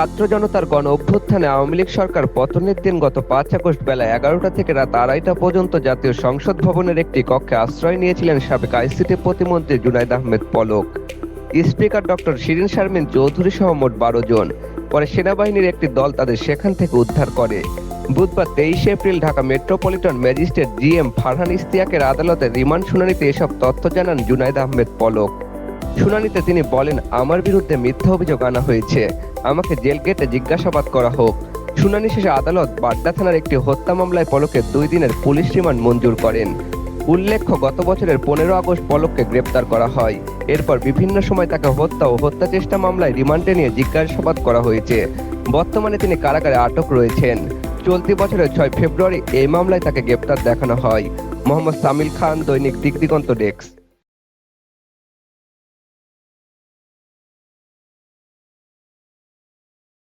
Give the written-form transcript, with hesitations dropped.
ছাত্র জনতার গণ অভ্যুত্থানে আওয়ামী লীগ সরকার পতনের দিন গত ৫ আগস্ট বেলা ১১টা থেকে রাত ২:৩০ পর্যন্ত জাতীয় সংসদ ভবনের একটি কক্ষে আশ্রয় নিয়েছিলেন সাবেক আইসিটি প্রতিমন্ত্রী জুনায়েদ আহমেদ পলক, স্পিকার ডক্টর শিরীন শারমিন চৌধুরী সহ মোট ১২ জন। পরে সেনাবাহিনীর একটি দল তাদের সেখান থেকে উদ্ধার করে। বুধবার ২৩ April Dhaka metropolitan magistrate GM Farhan ইশতিয়াকের আদালতে রিমান্ড শুনানিতে এসব তথ্য জানান জুনায়েদ আহমেদ পলক। শুনানিতে তিনি বলেন, আমার বিরুদ্ধে মিথ্যা অভিযোগ আনা হয়েছে, আমাকে জেল গেটে জিজ্ঞাসাবাদ করা হোক। শুনানি শেষে আদালত বাড্ডা থানার একটি হত্যা মামলায় পলকের ২ দিনের পুলিশ রিমান্ড মঞ্জুর করেন। উল্লেখ্য, গত বছরের ১৫ আগস্ট পলককে গ্রেপ্তার করা হয়। এরপর বিভিন্ন সময় তাকে হত্যা ও হত্যা চেষ্টা মামলায় রিমান্ডে নিয়ে জিজ্ঞাসাবাদ করা হয়েছে। বর্তমানে তিনি কারাগারে আটক রয়েছেন। চলতি বছরের ৬ ফেব্রুয়ারি এই মামলায় তাকে গ্রেপ্তার দেখানো হয়। মোহাম্মদ সামিল খান, দৈনিক দিগদিগন্ত ডেস্ক।